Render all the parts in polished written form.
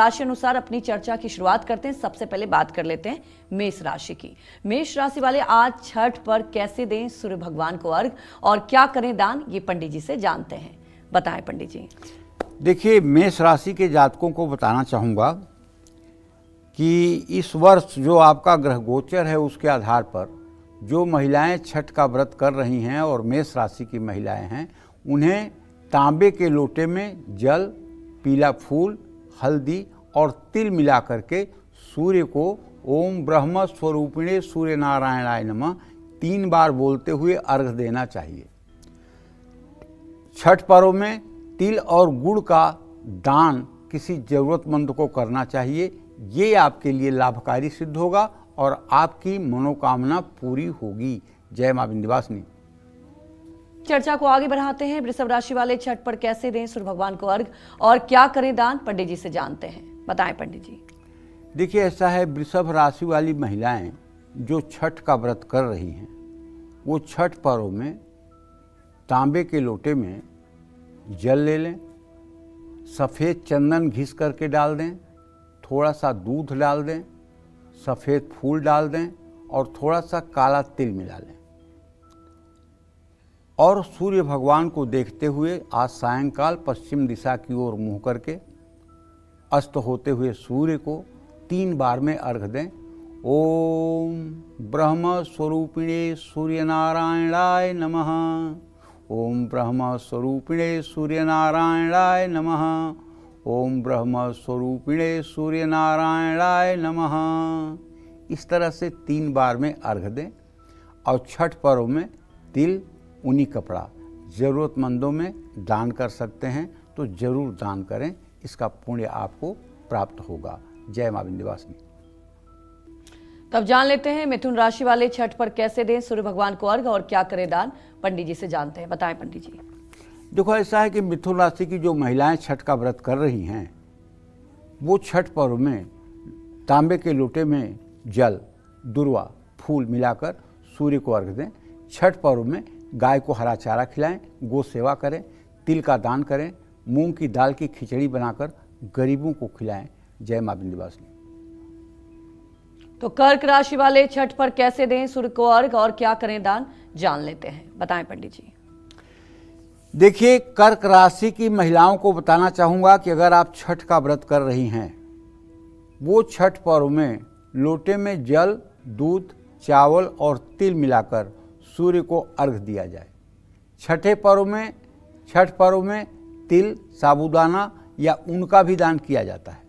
राशि अनुसार अपनी चर्चा की शुरुआत करते हैं। सबसे पहले बात कर लेते हैं मेष राशि की। मेष राशि वाले आज छठ पर कैसे दें सूर्य भगवान को अर्घ और क्या करें दान, ये पंडित जी से जानते हैं। बताएं पंडित जी। देखिए, मेष राशि के जातकों को बताना चाहूँगा कि इस वर्ष जो आपका ग्रह गोचर है उसके आधार पर जो महिलाएं छठ का व्रत कर रही हैं और मेष राशि की महिलाएं हैं, उन्हें तांबे के लोटे में जल, पीला फूल, हल्दी और तिल मिला करके सूर्य को ओम ब्रह्म स्वरूपिणे सूर्य नारायणाय नमः 3 बार बोलते हुए अर्घ देना चाहिए। छठ पर्व में तिल और गुड़ का दान किसी जरूरतमंद को करना चाहिए। ये आपके लिए लाभकारी सिद्ध होगा और आपकी मनोकामना पूरी होगी। जय मां विंध्यवासिनी। चर्चा को आगे बढ़ाते हैं। वृषभ राशि वाले छठ पर कैसे दें सूर्य भगवान को अर्घ और क्या करें दान, पंडित जी से जानते हैं। बताएं पंडित जी। देखिए, ऐसा है, वृषभ राशि वाली महिलाएं जो छठ का व्रत कर रही हैं वो छठ पर्व में तांबे के लोटे में जल ले लें, सफ़ेद चंदन घिस करके डाल दें, थोड़ा सा दूध डाल दें, सफ़ेद फूल डाल दें और थोड़ा सा काला तिल मिला लें और सूर्य भगवान को देखते हुए आज सायंकाल पश्चिम दिशा की ओर मुँह करके अस्त होते हुए सूर्य को 3 बार में अर्घ दें। ओम ब्रह्म स्वरूपिणे सूर्य नारायणाय नमः। ओम ब्रह्म स्वरूपिणे सूर्य नारायणाय नमः। ओम ब्रह्म स्वरूपिणे सूर्य नारायणाय नमः। इस तरह से 3 बार में अर्घ दें और छठ पर्व में तिल, ऊनी कपड़ा ज़रूरतमंदों में दान कर सकते हैं तो ज़रूर दान करें, इसका पुण्य आपको प्राप्त होगा। जय मां विंध्यवासिनी। तब जान लेते हैं मिथुन राशि वाले छठ पर कैसे दें सूर्य भगवान को अर्घ और क्या करें दान, पंडित जी से जानते हैं। बताएं पंडित जी। देखो, ऐसा है कि मिथुन राशि की जो महिलाएं छठ का व्रत कर रही हैं वो छठ पर्व में तांबे के लोटे में जल, दुर्वा, फूल मिलाकर सूर्य को अर्घ दें। छठ पर्व में गाय को हरा चारा खिलाएं, गो सेवा करें, तिल का दान करें, मूंग की दाल की खिचड़ी बनाकर गरीबों को खिलाएं। जय मां विंध्यवासिनी। तो कर्क राशि वाले छठ पर कैसे दें सूर्य को अर्घ और क्या करें दान, जान लेते हैं। बताएं पंडित जी। देखिए, कर्क राशि की महिलाओं को बताना चाहूँगा कि अगर आप छठ का व्रत कर रही हैं वो छठ पर्व में लोटे में जल, दूध, चावल और तिल मिलाकर सूर्य को अर्घ दिया जाए। छठ पर्व में तिल, साबूदाना या ऊन का भी दान किया जाता है।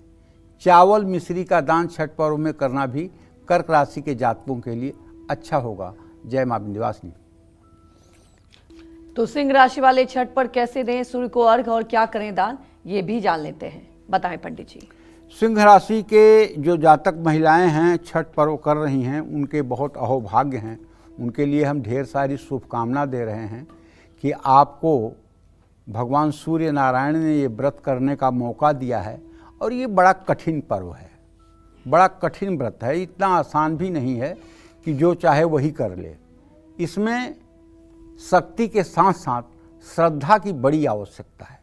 चावल, मिश्री का दान छठ पर्व में करना भी कर्क राशि के जातकों के लिए अच्छा होगा। जय मां विंध्यवासिनी। तो सिंह राशि वाले छठ पर कैसे दें सूर्य को अर्घ और क्या करें दान, ये भी जान लेते हैं। बताएं पंडित जी। सिंह राशि के जो जातक महिलाएं हैं छठ पर्व कर रही हैं उनके बहुत अहोभाग्य हैं। उनके लिए हम ढेर सारी शुभकामना दे रहे हैं कि आपको भगवान सूर्य नारायण ने ये व्रत करने का मौका दिया है और ये बड़ा कठिन पर्व है, बड़ा कठिन व्रत है, इतना आसान भी नहीं है कि जो चाहे वही कर ले। इसमें शक्ति के साथ साथ श्रद्धा की बड़ी आवश्यकता है।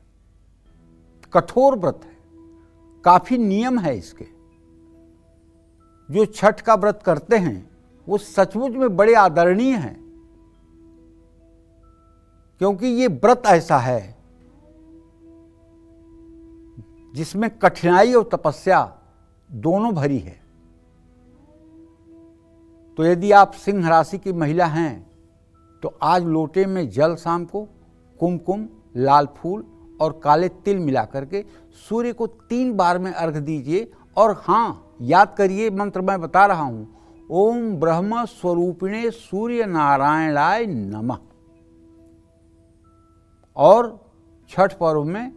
कठोर व्रत है, काफ़ी नियम है इसके। जो छठ का व्रत करते हैं वो सचमुच में बड़े आदरणीय हैं, क्योंकि ये व्रत ऐसा है जिसमें कठिनाई और तपस्या दोनों भरी है। तो यदि आप सिंह राशि की महिला हैं तो आज लोटे में जल, शाम को कुमकुम, लाल फूल और काले तिल मिला करके सूर्य को 3 बार में अर्घ दीजिए। और हाँ, याद करिए, मंत्र मैं बता रहा हूं, ओम ब्रह्म स्वरूपिणे सूर्य नारायणाय नमः। और छठ पर्व में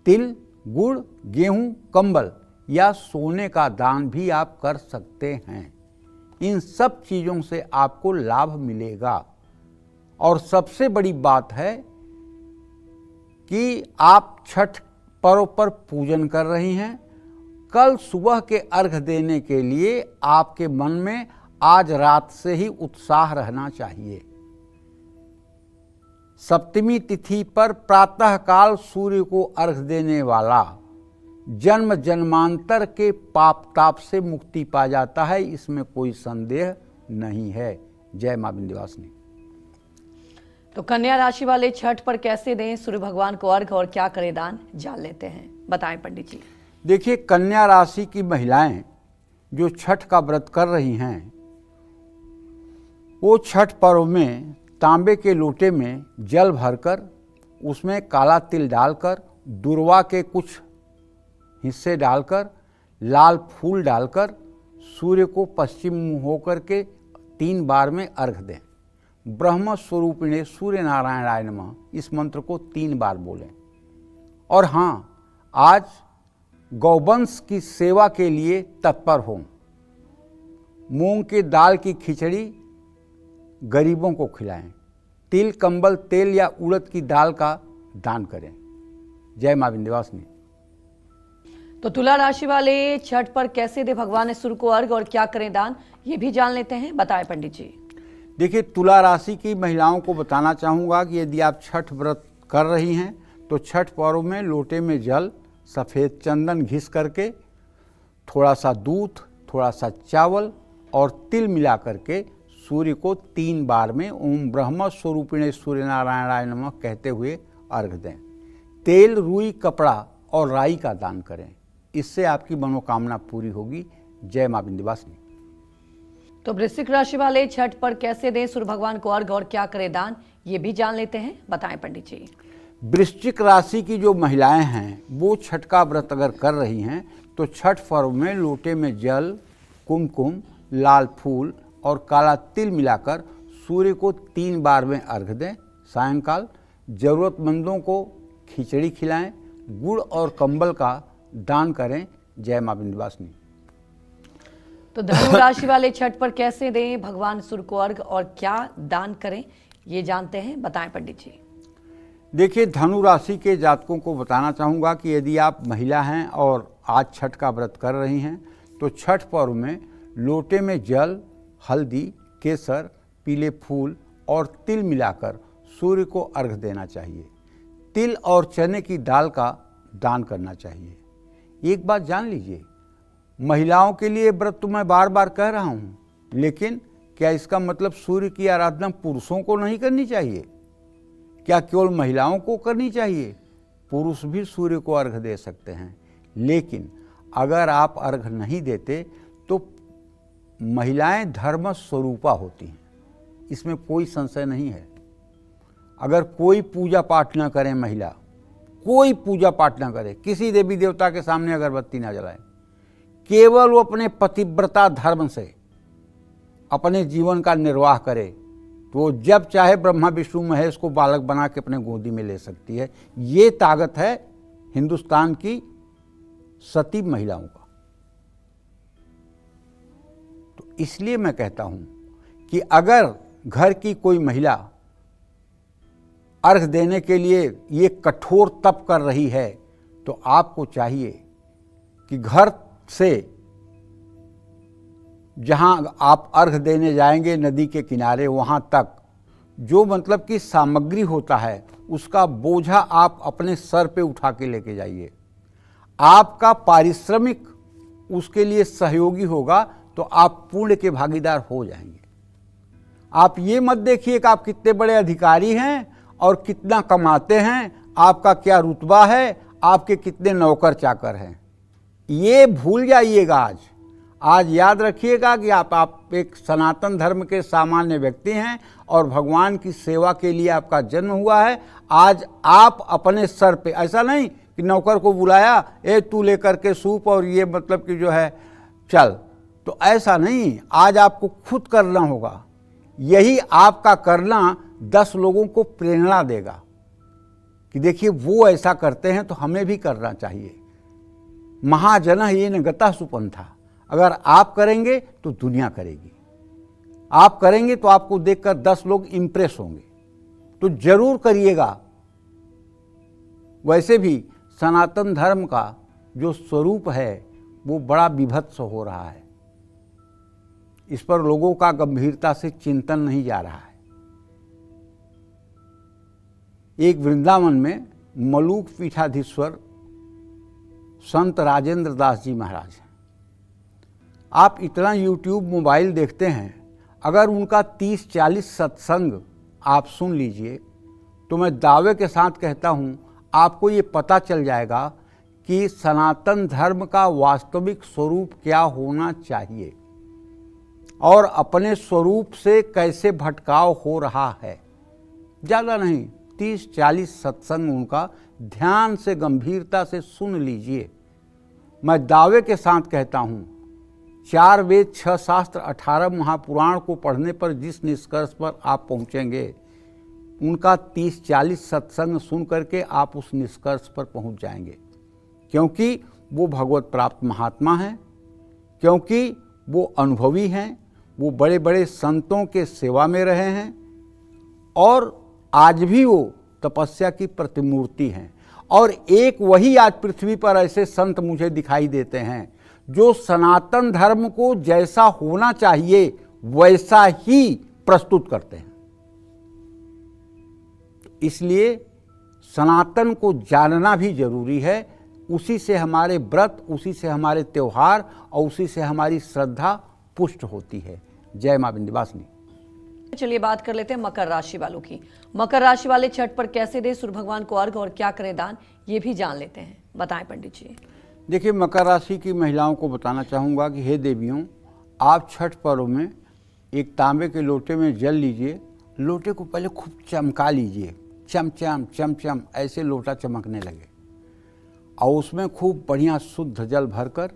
तिल, गुड़, गेहूं, कंबल या सोने का दान भी आप कर सकते हैं। इन सब चीज़ों से आपको लाभ मिलेगा। और सबसे बड़ी बात है कि आप छठ पर्व पर पूजन कर रही हैं। कल सुबह के अर्घ देने के लिए आपके मन में आज रात से ही उत्साह रहना चाहिए। सप्तमी तिथि पर प्रातःकाल सूर्य को अर्घ देने वाला जन्म जन्मांतर के पाप ताप से मुक्ति पा जाता है, इसमें कोई संदेह नहीं है। जय मां विंध्यवासिनी। तो कन्या राशि वाले छठ पर कैसे दें सूर्य भगवान को अर्घ और क्या करें दान, जान लेते हैं, बताएं पंडित जी। देखिए, कन्या राशि की महिलाएं जो छठ का व्रत कर रही हैं, वो छठ पर्व में तांबे के लोटे में जल भरकर उसमें काला तिल डालकर, दुर्वा के कुछ हिस्से डालकर, लाल फूल डालकर सूर्य को पश्चिम मुँह होकर के 3 बार में अर्घ दें। ब्रह्म स्वरूपिणे सूर्य नारायणाय नमः, इस मंत्र को 3 बार बोलें। और हाँ, आज गौवंश की सेवा के लिए तत्पर हों। मूंग की दाल की खिचड़ी गरीबों को खिलाएं। तिल, कंबल, तेल या उड़द की दाल का दान करें। जय मां विंध्यवासिनी। तो तुला राशि वाले छठ पर कैसे दे भगवान सूर्य को अर्घ और क्या करें दान, ये भी जान लेते हैं, बताएं पंडित जी। देखिए, तुला राशि की महिलाओं को बताना चाहूँगा कि यदि आप छठ व्रत कर रही हैं तो छठ पर्व में लोटे में जल, सफ़ेद चंदन घिस करके, थोड़ा सा दूध, थोड़ा सा चावल और तिल मिला करके सूर्य को 3 बार में ओम ब्रह्म स्वरूपिणे सूर्य नारायणाय नमः कहते हुए अर्घ दें। तेल, रुई, कपड़ा और राई का दान करें, इससे आपकी मनोकामना पूरी होगी। जय मां विंध्यवासिनी। तो वृश्चिक राशि वाले छठ पर कैसे दें सूर्य भगवान को अर्घ और क्या करें दान, ये भी जान लेते हैं, बताएं पंडित जी। वृश्चिक राशि की जो महिलाएं हैं वो छठ का व्रत अगर कर रही हैं तो छठ पर्व में लोटे में जल, कुमकुम, लाल फूल और काला तिल मिलाकर सूर्य को 3 बार में अर्घ दें। सायंकाल जरूरतमंदों को खिचड़ी खिलाएं, गुड़ और कंबल का दान करें। जय मां विंध्यवासिनी। तो धनु राशि वाले छठ पर कैसे दें भगवान सूर्य को अर्घ और क्या दान करें, ये जानते हैं, बताएं पंडित जी। देखिए, धनु राशि के जातकों को बताना चाहूँगा कि यदि आप महिला हैं और आज छठ का व्रत कर रही हैं तो छठ पर्व में लोटे में जल, हल्दी, केसर, पीले फूल और तिल मिलाकर सूर्य को अर्घ देना चाहिए। तिल और चने की दाल का दान करना चाहिए। एक बात जान लीजिए, महिलाओं के लिए व्रत तो मैं बार बार कह रहा हूँ, लेकिन क्या इसका मतलब सूर्य की आराधना पुरुषों को नहीं करनी चाहिए? क्या केवल महिलाओं को करनी चाहिए? पुरुष भी सूर्य को अर्घ दे सकते हैं, लेकिन अगर आप अर्घ नहीं देते तो महिलाएं धर्म स्वरूपा होती हैं, इसमें कोई संशय नहीं है। अगर कोई पूजा पाठ न करें, महिला कोई पूजा पाठ न करे, किसी देवी देवता के सामने अगरबत्ती न जलाए, केवल वो अपने पतिव्रता धर्म से अपने जीवन का निर्वाह करे, तो जब चाहे ब्रह्मा विष्णु महेश को बालक बना के अपने गोदी में ले सकती है। ये ताकत है हिंदुस्तान की सती महिलाओं का। तो इसलिए मैं कहता हूं कि अगर घर की कोई महिला अर्घ देने के लिए ये कठोर तप कर रही है तो आपको चाहिए कि घर से जहां आप अर्घ देने जाएंगे नदी के किनारे, वहां तक जो मतलब कि सामग्री होता है उसका बोझा आप अपने सर पे उठा के लेके जाइए। आपका पारिश्रमिक उसके लिए सहयोगी होगा तो आप पुण्य के भागीदार हो जाएंगे। आप ये मत देखिए कि आप कितने बड़े अधिकारी हैं और कितना कमाते हैं, आपका क्या रुतबा है, आपके कितने नौकर चाकर हैं, ये भूल जाइएगा। आज याद रखिएगा कि आप एक सनातन धर्म के सामान्य व्यक्ति हैं और भगवान की सेवा के लिए आपका जन्म हुआ है। आज आप अपने सर पे, ऐसा नहीं कि नौकर को बुलाया, ए तू लेकर के सूप और ये मतलब कि जो है चल, तो ऐसा नहीं, आज आपको खुद करना होगा। यही आपका करना 10 लोगों को प्रेरणा देगा कि देखिए वो ऐसा करते हैं तो हमें भी करना चाहिए। महाजन ये न गता सुपंथा, अगर आप करेंगे तो दुनिया करेगी। आप करेंगे तो आपको देखकर 10 लोग इंप्रेस होंगे, तो जरूर करिएगा। वैसे भी सनातन धर्म का जो स्वरूप है वो बड़ा विभत्स हो रहा है, इस पर लोगों का गंभीरता से चिंतन नहीं जा रहा है। एक वृंदावन में मलूक पीठाधीश्वर संत राजेंद्र दास जी महाराज हैं। आप इतना यूट्यूब मोबाइल देखते हैं, अगर उनका 30-40 सत्संग आप सुन लीजिए तो मैं दावे के साथ कहता हूँ आपको ये पता चल जाएगा कि सनातन धर्म का वास्तविक स्वरूप क्या होना चाहिए और अपने स्वरूप से कैसे भटकाव हो रहा है। ज़्यादा नहीं, 30-40 सत्संग उनका ध्यान से गंभीरता से सुन लीजिए। मैं दावे के साथ कहता हूँ 4 वेद 6 शास्त्र 18 महापुराण को पढ़ने पर जिस निष्कर्ष पर आप पहुँचेंगे, उनका 30-40 सत्संग सुन करके आप उस निष्कर्ष पर पहुँच जाएंगे, क्योंकि वो भगवत प्राप्त महात्मा हैं, क्योंकि वो अनुभवी हैं, वो बड़े बड़े संतों के सेवा में रहे हैं और आज भी वो तपस्या की प्रतिमूर्ति हैं। और एक वही आज पृथ्वी पर ऐसे संत मुझे दिखाई देते हैं जो सनातन धर्म को जैसा होना चाहिए वैसा ही प्रस्तुत करते हैं। इसलिए सनातन को जानना भी जरूरी है। उसी से हमारे व्रत, उसी से हमारे त्यौहार और उसी से हमारी श्रद्धा पुष्ट होती है। जय मां विंध्यवासिनी। चलिए बात कर लेते हैं मकर राशि वालों की। मकर राशि वाले छठ पर कैसे दें सूर्य भगवान को अर्घ और क्या करें दान, ये भी जान लेते हैं। बताएं पंडित जी। देखिए, मकर राशि की महिलाओं को बताना चाहूँगा कि हे देवियों, आप छठ पर्व में एक तांबे के लोटे में जल लीजिए। लोटे को पहले खूब चमका लीजिए, चमचम चमचम ऐसे लोटा चमकने लगे, और उसमें खूब बढ़िया शुद्ध जल भरकर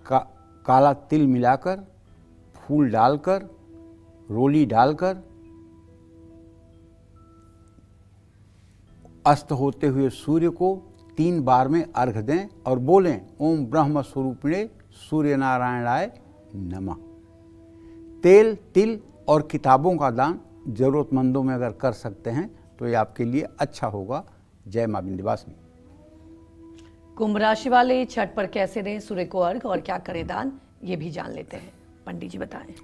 काला तिल मिलाकर, फूल डालकर, रोली डालकर अस्त होते हुए सूर्य को 3 बार में अर्घ दें और बोलें ओम ब्रह्म स्वरूपिणे सूर्य नारायणाय नमः। तेल, तिल और किताबों का दान जरूरतमंदों में अगर कर सकते हैं तो ये आपके लिए अच्छा होगा। जय मां विंध्यवासिनी। कुंभ राशि वाले छठ पर कैसे दें सूर्य को अर्घ और क्या करें दान, ये भी जान लेते हैं। पंडित जी बताएं।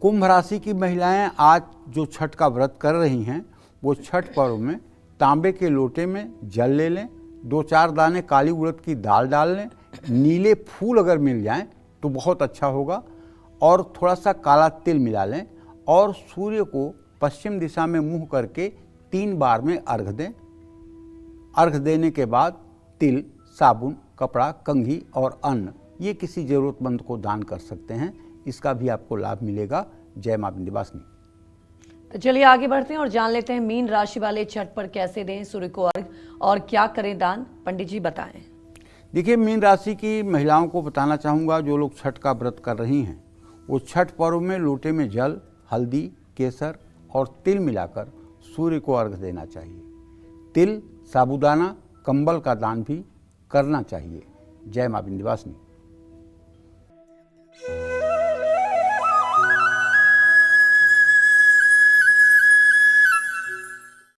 कुंभ राशि की महिलाएं आज जो छठ का व्रत कर रही हैं, वो छठ पर्व में तांबे के लोटे में जल ले लें, 2-4 दाने काली उड़द की दाल डाल लें, नीले फूल अगर मिल जाएं तो बहुत अच्छा होगा, और थोड़ा सा काला तिल मिला लें और सूर्य को पश्चिम दिशा में मुंह करके 3 बार में अर्घ दें। अर्घ देने के बाद तिल, साबुन, कपड़ा, कंघी और अन्न ये किसी ज़रूरतमंद को दान कर सकते हैं। इसका भी आपको लाभ मिलेगा। जय मां विंध्यवासिनी। तो चलिए आगे बढ़ते हैं और जान लेते हैं मीन राशि वाले छठ पर कैसे दें सूर्य को अर्घ और क्या करें दान। पंडित जी बताएं। देखिए, मीन राशि की महिलाओं को बताना चाहूँगा, जो लोग छठ का व्रत कर रही हैं वो छठ पर्व में लोटे में जल, हल्दी, केसर और तिल मिलाकर सूर्य को अर्घ देना चाहिए। तिल, साबूदाना, कंबल का दान भी करना चाहिए। जय मां विंध्यवासिनी।